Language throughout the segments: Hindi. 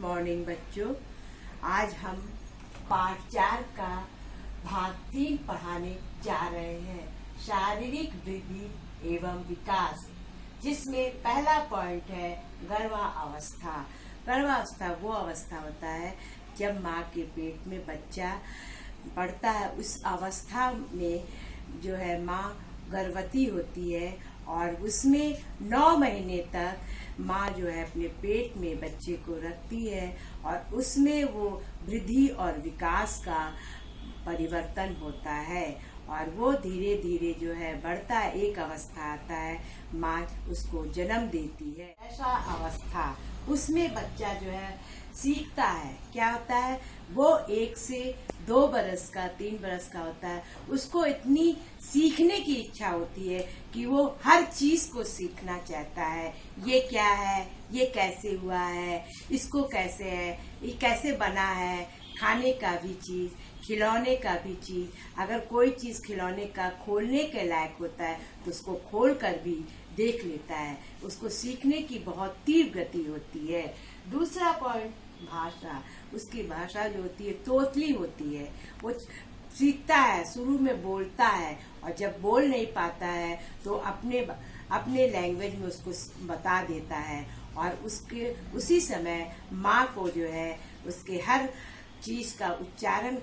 मॉर्निंग बच्चों। आज हम पाठ 4 का भाग 3 पढ़ाने जा रहे हैं, शारीरिक वृद्धि एवं विकास, जिसमें पहला पॉइंट है गर्भावस्था। गर्भावस्था वो अवस्था होता है जब माँ के पेट में बच्चा पड़ता है। उस अवस्था में जो है माँ गर्भवती होती है और उसमें 9 महीने तक माँ जो है अपने पेट में बच्चे को रखती है और उसमें वो वृद्धि और विकास का परिवर्तन होता है और वो धीरे धीरे जो है बढ़ता है। एक अवस्था आता है, माँ उसको जन्म देती है। ऐसा अवस्था उसमें बच्चा जो है सीखता है। क्या होता है, वो 1 से 2 बरस का 3 बरस का होता है। उसको इतनी सीखने की इच्छा होती है कि वो हर चीज को सीखना चाहता है। ये क्या है, ये कैसे हुआ है, इसको कैसे है, ये कैसे बना है। खाने का भी चीज, खिलौने का भी चीज। अगर कोई चीज खिलौने का खोलने के लायक होता है तो उसको खोल कर भी देख लेता है। उसको सीखने की बहुत तीव्र गति होती है। दूसरा पॉइंट भाषा। उसकी भाषा जो होती है तोतली होती है। वो सीखता है, शुरू में बोलता है और जब बोल नहीं पाता है तो अपने लैंग्वेज में उसको बता देता है और उसके उसी समय माँ को जो है उसके हर चीज का उच्चारण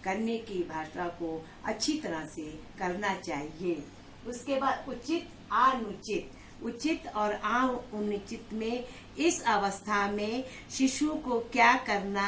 करने की भाषा को अच्छी तरह से करना चाहिए। उसके बाद उचित अनुचित। उचित और अनुचित में इस अवस्था में शिशु को क्या करना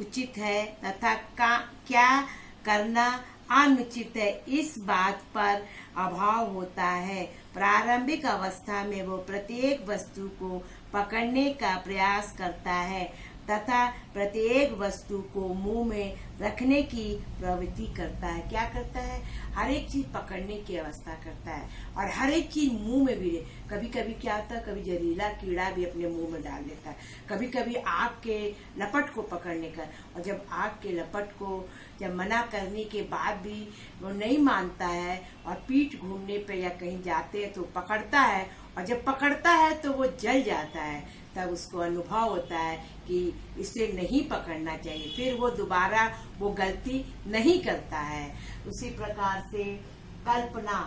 उचित है तथा क्या करना अनुचित है, इस बात पर अभाव होता है। प्रारंभिक अवस्था में वो प्रत्येक वस्तु को पकड़ने का प्रयास करता है तथा प्रत्येक वस्तु को मुंह में रखने की प्रवृत्ति करता है। क्या करता है, हर एक चीज पकड़ने की अवस्था करता है और हर एक चीज मुंह में भी। कभी कभी क्या होता है, कभी जहरीला कीड़ा भी अपने मुंह में डाल देता है। कभी कभी आग के लपट को पकड़ने का, और जब आग के लपट को जब मना करने के बाद भी वो नहीं मानता है और पीठ घूमने पे या कहीं जाते हैं तो पकड़ता है और जब पकड़ता है तो वो जल जाता है। तब उसको अनुभव होता है कि इसे नहीं पकड़ना चाहिए, फिर वो दोबारा वो गलती नहीं करता है। उसी प्रकार से कल्पना।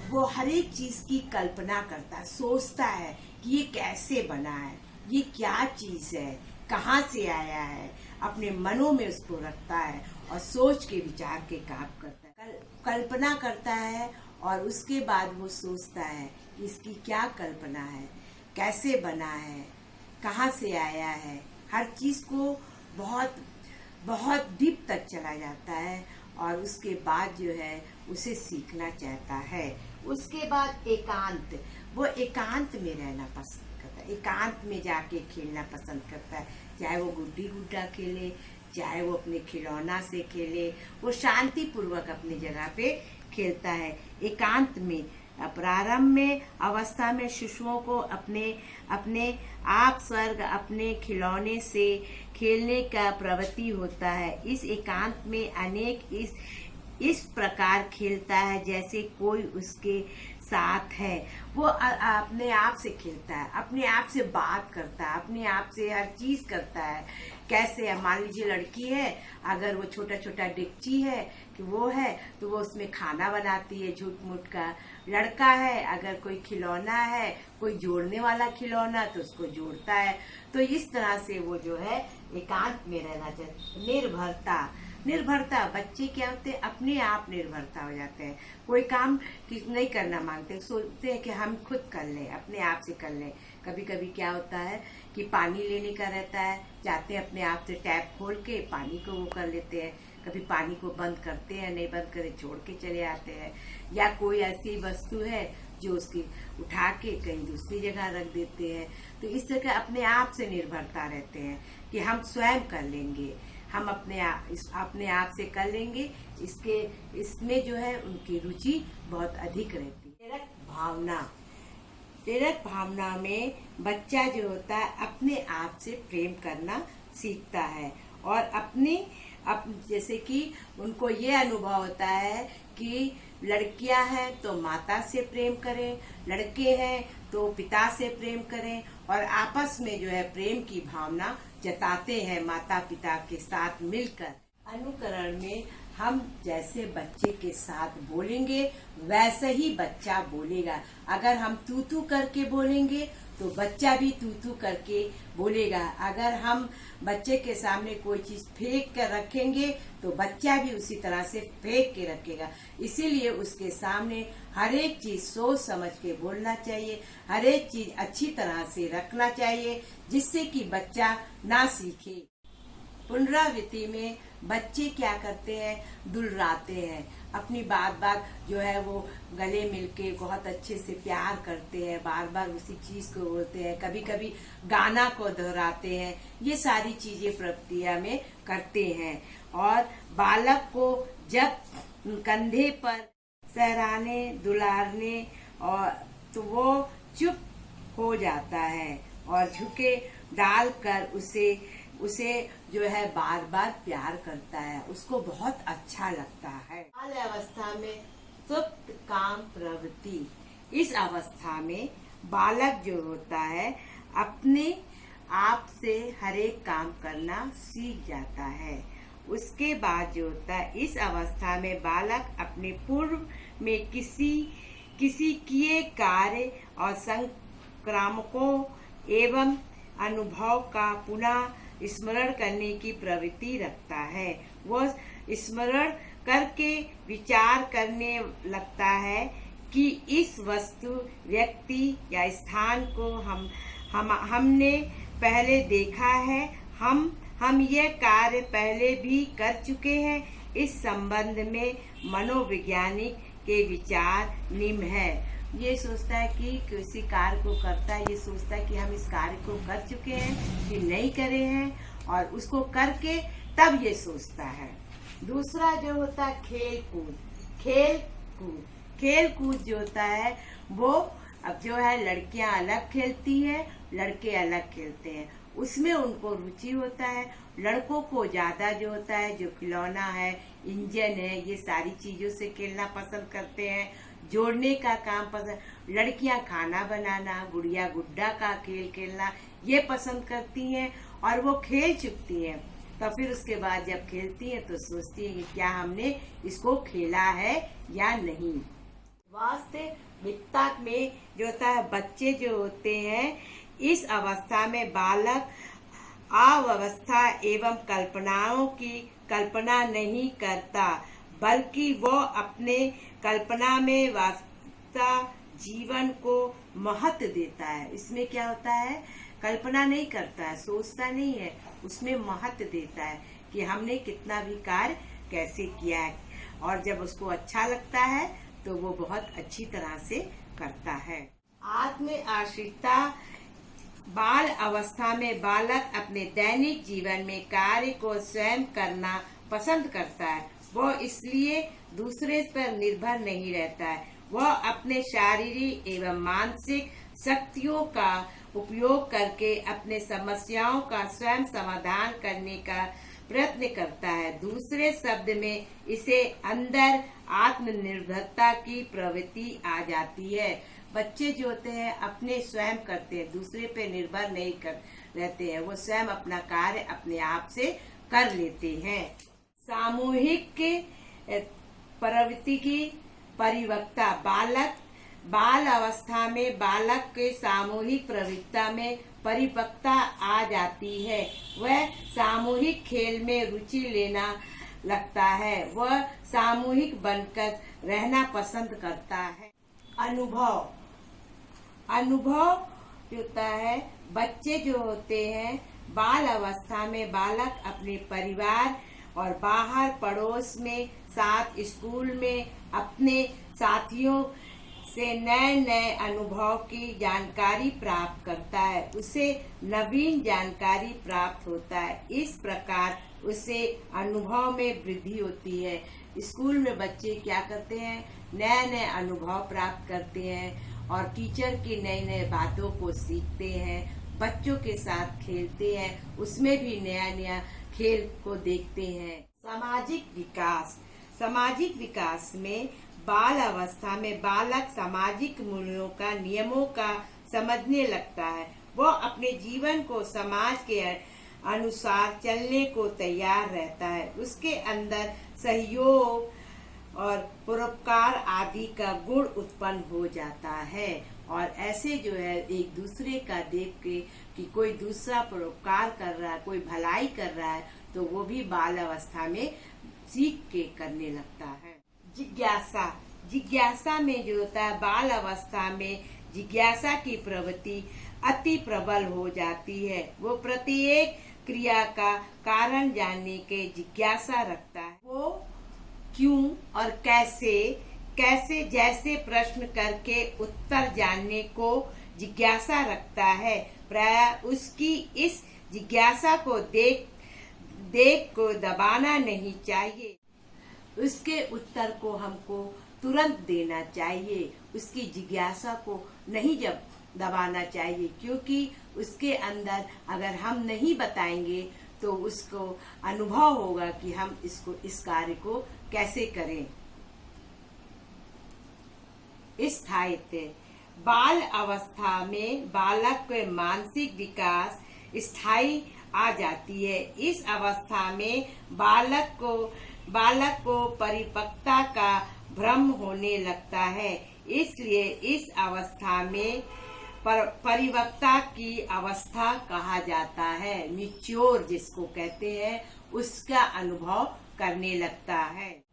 वो हर एक चीज की कल्पना करता है, सोचता है कि ये कैसे बना है, ये क्या चीज है, कहाँ से आया है। अपने मनों में उसको रखता है और सोच के विचार के काम करता है। कल्पना करता है और उसके बाद वो सोचता है कि इसकी क्या कल्पना है, कैसे बना है, कहाँ से आया है। हर चीज को बहुत बहुत डीप तक चला जाता है और उसके बाद जो है उसे सीखना चाहता है। उसके बाद एकांत। वो एकांत में रहना पसंद करता है, एकांत में जाके खेलना पसंद करता है। चाहे वो गुड्डी गुड्डा खेले, चाहे वो अपने खिलौना से खेले, वो शांति पूर्वक अपनी जगह पे खेलता है एकांत में। प्रारंभ में अवस्था में शिशुओं को अपने आप स्वर्ग अपने खिलौने से खेलने का प्रवृत्ति होता है। इस एकांत में अनेक इस प्रकार खेलता है जैसे कोई उसके साथ है। वो अपने आप से खेलता है, अपने आप से बात करता है, अपने आप से हर चीज करता है। कैसे है, मान लीजिए लड़की है, अगर वो छोटा छोटा डेगची है कि वो है तो वो उसमें खाना बनाती है झूठ मूठ का। लड़का है, अगर कोई खिलौना है, कोई जोड़ने वाला खिलौना, तो उसको जोड़ता है। तो इस तरह से वो जो है एकांत में रहना चाहिए। निर्भरता। निर्भरता। बच्चे क्या होते हैं, अपने आप निर्भरता हो जाते हैं। कोई काम नहीं करना मांगते, सोचते हैं कि हम खुद कर लें, अपने आप से कर लें। कभी कभी क्या होता है कि पानी लेने का रहता है, जाते हैं अपने आप से टैप खोल के पानी को वो कर लेते हैं। कभी पानी को बंद करते हैं, नहीं बंद करे छोड़ के चले आते हैं। या कोई ऐसी वस्तु है जो उसकी उठा के कहीं दूसरी जगह रख देते हैं। तो इस तरह अपने आप से निर्भरता रहते हैं कि हम स्वयं कर लेंगे, हम अपने आप से कर लेंगे। इसमें जो है उनकी रुचि बहुत अधिक रहती है। प्रेरक भावना। प्रेरक भावना में बच्चा जो होता है अपने आप से प्रेम करना सीखता है और जैसे कि उनको ये अनुभव होता है कि लड़कियां हैं तो माता से प्रेम करें, लड़के हैं तो पिता से प्रेम करें और आपस में जो है प्रेम की भावना जताते हैं माता पिता के साथ मिलकर। अनुकरण में हम जैसे बच्चे के साथ बोलेंगे वैसे ही बच्चा बोलेगा। अगर हम तू तू करके बोलेंगे तो बच्चा भी तू तू करके बोलेगा। अगर हम बच्चे के सामने कोई चीज फेंक कर रखेंगे तो बच्चा भी उसी तरह से फेंक के रखेगा। इसीलिए उसके सामने हर एक चीज सोच समझ के बोलना चाहिए, हर एक चीज अच्छी तरह से रखना चाहिए, जिससे कि बच्चा ना सीखे। पुनरावृत्ति में बच्चे क्या करते हैं, दुलराते हैं, अपनी बात बात जो है वो गले मिलके बहुत अच्छे से प्यार करते हैं, बार बार उसी चीज को बोलते हैं, कभी कभी गाना को दोहराते हैं। ये सारी चीजें प्रक्रिया में करते हैं। और बालक को जब कंधे पर सहराने दुलारने और तो वो चुप हो जाता है और झुके डालकर उसे जो है बार बार प्यार करता है, उसको बहुत अच्छा लगता है। बाल अवस्था में सुप्त काम प्रवृत्ति, इस अवस्था में बालक जो होता है अपने आप से हर एक काम करना सीख जाता है। उसके बाद जो होता है, इस अवस्था में बालक अपने पूर्व में किसी किए कार्य और संक्रामकों एवं अनुभव का पुनः स्मरण करने की प्रवृत्ति रखता है। वह स्मरण करके विचार करने लगता है कि इस वस्तु, व्यक्ति या स्थान को हमने पहले देखा है, हम यह कार्य पहले भी कर चुके हैं। इस संबंध में मनोवैज्ञानिक के विचार निम्न है। ये सोचता है कि किसी कार्य को करता है, ये सोचता है कि हम इस कार्य को कर चुके हैं कि नहीं करे हैं, और उसको करके तब ये सोचता है। दूसरा जो होता है खेल कूद जो होता है वो अब जो है लड़कियां अलग खेलती है, लड़के अलग खेलते हैं, उसमें उनको रुचि होता है। लड़कों को ज्यादा जो होता है जो खिलौना है, इंजन है, ये सारी चीजों से खेलना पसंद करते हैं, जोड़ने का काम पसंद। लड़कियां खाना बनाना, गुड़िया गुड्डा का खेल खेलना ये पसंद करती हैं, और वो खेल चुकती हैं। तो फिर उसके बाद जब खेलती हैं तो सोचती हैं कि क्या हमने इसको खेला है या नहीं। वास्तविकता में जो होता है बच्चे जो होते हैं इस अवस्था में बालक अवस्था एवं कल्पनाओं की कल्पना नहीं करता, बल्कि वो अपने कल्पना में वास्तविकता जीवन को महत्व देता है। इसमें क्या होता है, कल्पना नहीं करता है, सोचता नहीं है, उसमें महत्व देता है कि हमने कितना भी कार्य कैसे किया है, और जब उसको अच्छा लगता है तो वो बहुत अच्छी तरह से करता है। आत्म आश्रितता, बाल अवस्था में बालक अपने दैनिक जीवन में कार्य को स्वयं करना पसंद करता है। वो इसलिए दूसरे पर निर्भर नहीं रहता है। वह अपने शारीरिक एवं मानसिक शक्तियों का उपयोग करके अपने समस्याओं का स्वयं समाधान करने का प्रयत्न करता है। दूसरे शब्द में इसे अंदर आत्मनिर्भरता की प्रवृत्ति आ जाती है। बच्चे जो होते हैं अपने स्वयं करते हैं, दूसरे पे निर्भर नहीं कर रहते हैं, वो स्वयं अपना कार्य अपने आप से कर लेते हैं। सामूहिक प्रवृत्ति की परिपक्वता, बाल अवस्था में बालक के सामूहिक प्रवृत्ति में परिपक्वता आ जाती है। वह सामूहिक खेल में रुचि लेना लगता है, वह सामूहिक बनकर रहना पसंद करता है। अनुभव होता है, बच्चे जो होते हैं बाल अवस्था में बालक अपने परिवार और बाहर पड़ोस में, साथ स्कूल में अपने साथियों से नए नए अनुभव की जानकारी प्राप्त करता है, उसे नवीन जानकारी प्राप्त होता है। इस प्रकार उसे अनुभव में वृद्धि होती है। स्कूल में बच्चे क्या करते हैं, नए नए अनुभव प्राप्त करते हैं और टीचर की नई नई बातों को सीखते हैं, बच्चों के साथ खेलते हैं, उसमें भी नया नया खेल को देखते हैं। सामाजिक विकास में बाल अवस्था में बालक सामाजिक मूल्यों का, नियमों का समझने लगता है। वह अपने जीवन को समाज के अनुसार चलने को तैयार रहता है। उसके अंदर सहयोग और परोपकार आदि का गुण उत्पन्न हो जाता है। और ऐसे जो है एक दूसरे का देख के कि कोई दूसरा परोपकार कर रहा है, कोई भलाई कर रहा है, तो वो भी बाल अवस्था में सीख के करने लगता है। जिज्ञासा, जिज्ञासा में जो होता है बाल अवस्था में जिज्ञासा की प्रवृत्ति अति प्रबल हो जाती है। वो प्रत्येक क्रिया का कारण जानने के जिज्ञासा रखता है। वो क्यों और कैसे जैसे प्रश्न करके उत्तर जानने को जिज्ञासा रखता है। प्रायः उसकी इस जिज्ञासा को देख को दबाना नहीं चाहिए। उसके उत्तर को हमको तुरंत देना चाहिए। उसकी जिज्ञासा को नहीं जब दबाना चाहिए, क्योंकि उसके अंदर अगर हम नहीं बताएंगे तो उसको अनुभव होगा कि हम इस कार्य को कैसे करें। स्थायित्व, बाल अवस्था में बालक के मानसिक विकास स्थायी आ जाती है। इस अवस्था में बालक को परिपक्वता का भ्रम होने लगता है। इसलिए इस अवस्था में परिपक्वता की अवस्था कहा जाता है। मैच्योर जिसको कहते हैं, उसका अनुभव करने लगता है।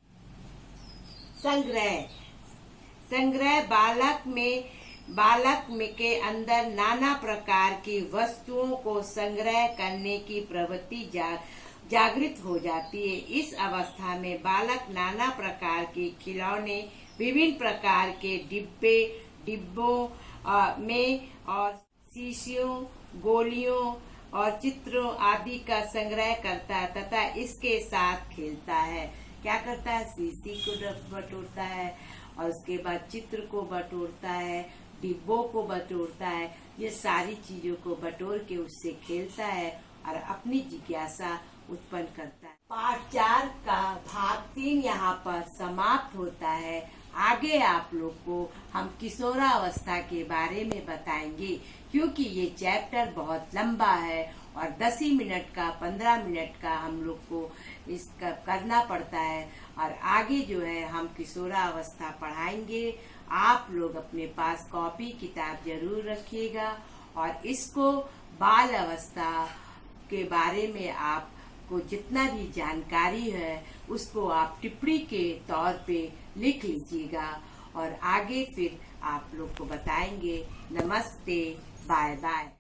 संग्रह बालक में के अंदर नाना प्रकार की वस्तुओं को संग्रह करने की प्रवृत्ति जागृत हो जाती है। इस अवस्था में बालक नाना प्रकार के खिलौने, विभिन्न प्रकार के डिब्बों में और शीशियों, गोलियों और चित्रों आदि का संग्रह करता है तथा इसके साथ खेलता है। क्या करता है? शीशी को बटोरता है और उसके बाद चित्र को बटोरता है, डिब्बों को बटोरता है। ये सारी चीजों को बटोर के उससे खेलता है और अपनी जिज्ञासा उत्पन्न करता है। पाठ 4 का भाग 3 यहाँ पर समाप्त होता है। आगे आप लोग को हम किशोरावस्था के बारे में बताएंगे, क्योंकि ये चैप्टर बहुत लंबा है और 10 ही मिनट का 15 मिनट का हम लोग को इसका करना पड़ता है। और आगे जो है हम किशोरावस्था पढ़ाएंगे। आप लोग अपने पास कॉपी किताब जरूर रखिएगा और इसको बाल अवस्था के बारे में आपको जितना भी जानकारी है उसको आप टिप्पणी के तौर पे लिख लीजिएगा और आगे फिर आप लोग को बताएंगे। नमस्ते, बाय बाय।